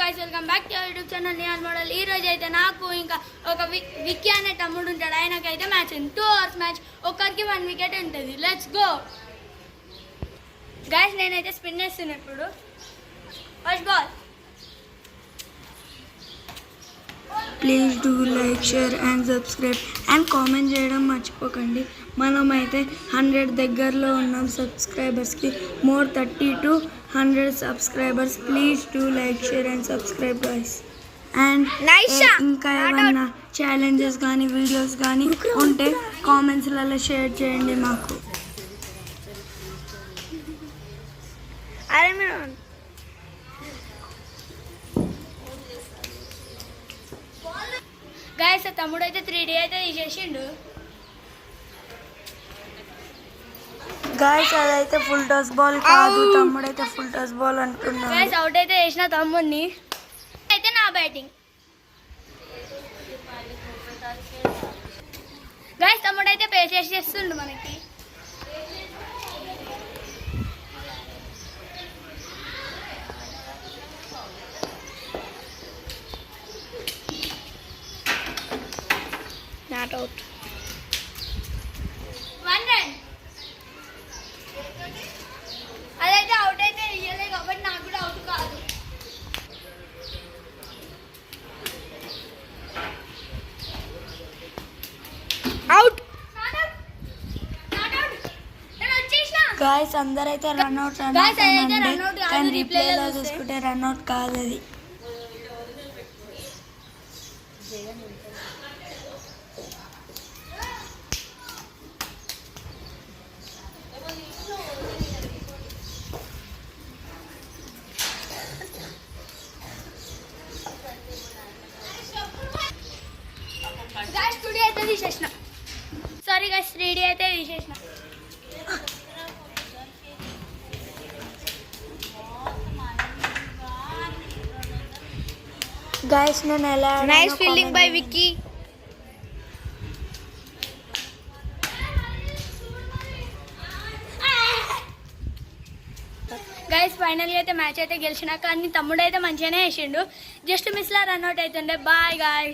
Guys welcome back to YouTube channel neon model. ఈ రోజు అయితే నాకు ఇంకా ఒక విక్కీ అనే తమ్ముడు ఉంటాడు. ఆయనకైతే మ్యాచ్ ఉంది. 2 hours మ్యాచ్. ఒక్కరికి 1 వికెట్ ఉంటుంది. Let's go guys. నేనైతే స్పిన్ చేస్తున్నా ఇప్పుడు. First ball. Please do like, share and subscribe and comment చేయడం మర్చిపోకండి. మనమైతే 100 దగ్గరలో ఉన్నాం సబ్స్క్రైబర్స్కి. More 30 to 100 subscribers. Please do like, share and subscribe guys. And ఇంకా ఏమన్నా ఛాలెంజెస్ కానీ వీడియోస్ కానీ ఉంటే కామెంట్స్లలో షేర్ చేయండి మాకు. గైస్ తమ్ముడు అయితే 3D అయితే తీసేసిండు. గైస్ అదైతే ఫుల్ టస్ బాల్ కాదు, తమ్ముడైతే ఫుల్ టస్ బాల్ అంటున్నాడు. గైస్ అవుట్ అయితే వేసిన తమ్ముడిని. అయితే నా బ్యాటింగ్. గైస్ తమ్ముడు అయితే పే చేస్తుండు మనకి. Not out. 1 run. అదైతే అవుట్ అయితే ఇయ్యలే కాబట్టి నాకు కూడా అవుట్ కాదు. అవుట్. గాయస్ అందరైతే రన్అట్ కానీ రిప్లేలో చూసుకుంటే రన్అట్ కాదు అది. గైస్ 2D అయితే తీసేసిన. సారీ గైస్ 3D అయితే తీసేసిన. గాయస్ నేను ఎలా nice fielding by Vicky. Guys ఫైనల్గా అయితే మ్యాచ్ అయితే గెలిచిన. కానీ తమ్ముడు అయితే మంచిగానే వేసిండు. జస్ట్ మిస్లా రన్అట్ అవుతుండే. Bye guys.